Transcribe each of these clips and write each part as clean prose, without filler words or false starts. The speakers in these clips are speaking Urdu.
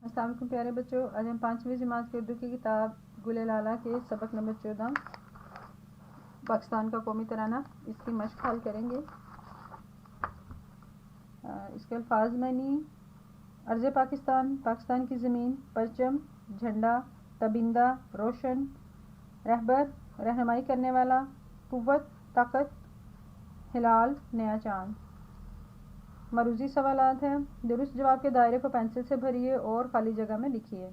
السلام علیکم پیارے بچوں، آج ہم 5ویں جماعت کی اردو کی کتاب گل لالا کے سبق نمبر 14 پاکستان کا قومی ترانہ اس کی مشق حل کریں گے۔ اس کے الفاظ معنی: ارض پاکستان، پاکستان کی زمین، پرچم، جھنڈا، تابندہ، روشن، رہبر، رہنمائی کرنے والا، قوت، طاقت، ہلال، نیا چاند۔ مروزی سوالات ہیں۔ درست جواب کے دائرے کو پینسل سے بھریے اور خالی جگہ میں لکھیے۔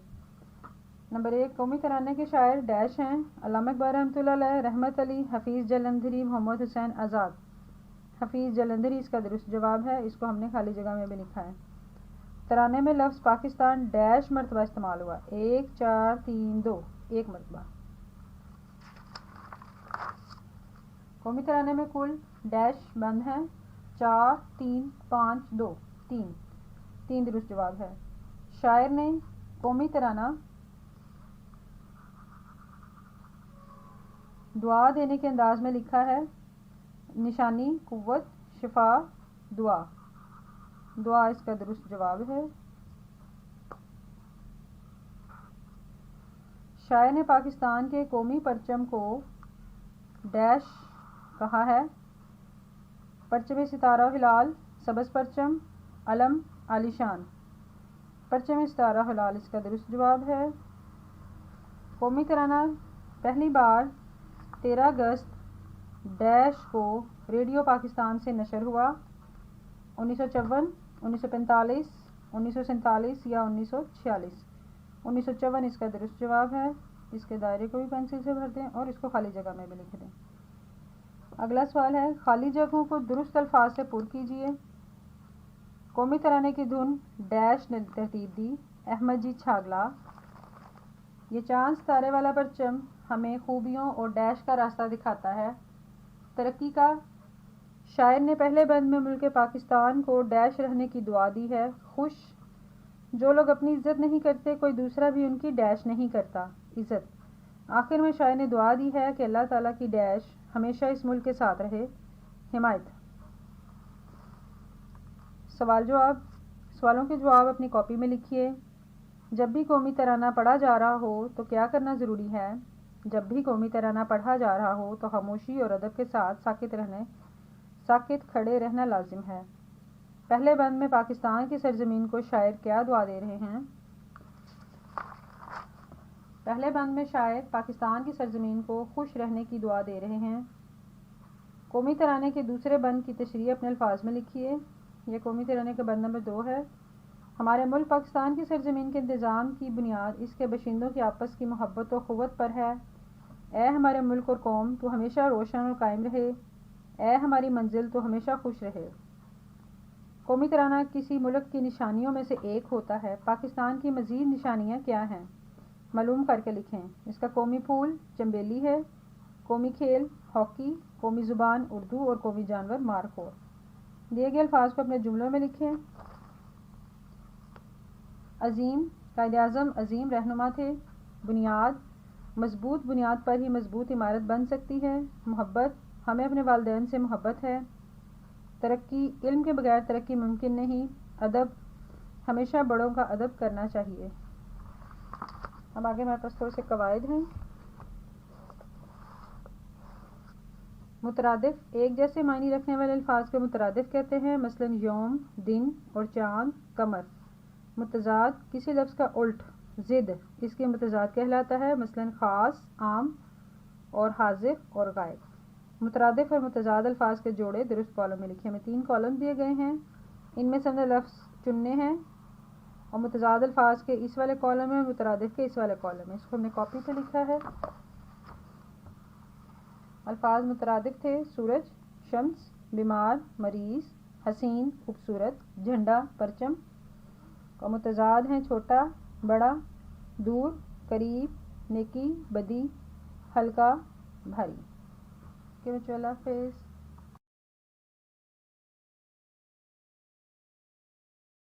نمبر 1، قومی ترانے کے شاعر ڈیش ہیں: علامہ اقبال رحمۃ اللہ علیہ، رحمت علی، حفیظ جلندھری، محمد حسین آزاد۔ حفیظ جلندھری اس کا درست جواب ہے، اس کو ہم نے خالی جگہ میں بھی لکھا ہے۔ ترانے میں لفظ پاکستان ڈیش مرتبہ استعمال ہوا: 1 4 3 2، ایک مرتبہ۔ قومی ترانے میں کل ڈیش بند ہیں: 4 3 5 2، 3 درست جواب ہے۔ شاعر نے قومی ترانہ دعا دینے کے انداز میں لکھا ہے: نشانی، قوت، شفا، دعا۔ دعا اس کا درست جواب ہے۔ شاعر نے پاکستان کے قومی پرچم کو ڈیش کہا ہے: پرچم ستارہ و ہلال، سبز پرچم، علم، عالی شان۔ پرچم ستارہ و ہلال اس کا درست جواب ہے۔ قومی ترانہ پہلی بار 13 اگست ڈیش کو ریڈیو پاکستان سے نشر ہوا: 1954، 1945، 1947 یا 1946۔ 1954 اس کا درست جواب ہے۔ اس کے دائرے کو بھی پینسل سے بھر دیں اور اس کو خالی جگہ میں بھی لکھ دیں۔ اگلا سوال ہے: خالی جگہوں کو درست الفاظ سے پر کیجیے۔ قومی ترانے کی دھن ڈیش نے ترتیب دی: احمد جی چھاگلا۔ یہ چاند ستارے والا پرچم ہمیں خوبیوں اور ڈیش کا راستہ دکھاتا ہے۔ ترقی کا شاعر نے پہلے بند میں ملک پاکستان کو ڈیش رہنے کی دعا دی ہے: خوش۔ جو لوگ اپنی عزت نہیں کرتے، کوئی دوسرا بھی ان کی ڈیش نہیں کرتا، عزت۔ آخر میں شاعر نے دعا دی ہے کہ اللہ تعالیٰ کی ڈیش ہمیشہ اس ملک کے ساتھ رہے، حمایت۔ سوال جواب: سوالوں کے جواب اپنی کاپی میں لکھیے۔ جب بھی قومی ترانہ پڑھا جا رہا ہو تو کیا کرنا ضروری ہے؟ جب بھی قومی ترانہ پڑھا جا رہا ہو تو خاموشی اور ادب کے ساتھ ساکت کھڑے رہنا لازم ہے۔ پہلے بند میں پاکستان کی سرزمین کو شاعر کیا دعا دے رہے ہیں؟ پہلے بند میں شاعر پاکستان کی سرزمین کو خوش رہنے کی دعا دے رہے ہیں۔ قومی ترانے کے دوسرے بند کی تشریح اپنے الفاظ میں لکھیے۔ یہ قومی ترانے کا بند نمبر 2 ہے۔ ہمارے ملک پاکستان کی سرزمین کے انتظام کی بنیاد اس کے باشندوں کی آپس کی محبت و قوت پر ہے۔ اے ہمارے ملک اور قوم، تو ہمیشہ روشن اور قائم رہے۔ اے ہماری منزل، تو ہمیشہ خوش رہے۔ قومی ترانہ کسی ملک کی نشانیوں میں سے ایک ہوتا ہے۔ پاکستان کی مزید نشانیاں کیا ہیں؟ معلوم کر کے لکھیں۔ اس کا قومی پھول چنبیلی ہے، قومی کھیل ہاکی، قومی زبان اردو اور قومی جانور مارخور۔ دیے گئے الفاظ کو اپنے جملوں میں لکھیں۔ عظیم، قائد اعظم عظیم رہنما تھے۔ بنیاد، مضبوط بنیاد پر ہی مضبوط عمارت بن سکتی ہے۔ محبت، ہمیں اپنے والدین سے محبت ہے۔ ترقی، علم کے بغیر ترقی ممکن نہیں۔ ادب، ہمیشہ بڑوں کا ادب کرنا چاہیے۔ اب آگے ہمارے پاس تھوڑے سے قواعد ہیں۔ مترادف، ایک جیسے معنی رکھنے والے الفاظ کو مترادف کہتے ہیں، مثلا یوم، دن اور چاند، قمر۔ متضاد، کسی لفظ کا الٹ، ضد، اس کے متضاد کہلاتا ہے، مثلا خاص، عام اور حاضر اور غائب۔ مترادف اور متضاد الفاظ کے جوڑے درست کالم میں لکھے۔ ہمیں 3 کالم دیے گئے ہیں، ان میں سے ہم نے لفظ چننے ہیں اور متضاد الفاظ کے اس والے کالم میں، مترادف کے اس والے کالم میں۔ اس کو ہم نے کاپی پہ لکھا ہے۔ الفاظ مترادف تھے: سورج، شمس، بیمار، مریض، حسین، خوبصورت، جھنڈا، پرچم۔ اور متضاد ہیں: چھوٹا، بڑا، دور، قریب، نیکی، بدی، ہلکا، بھاری۔ اللہ حافظ۔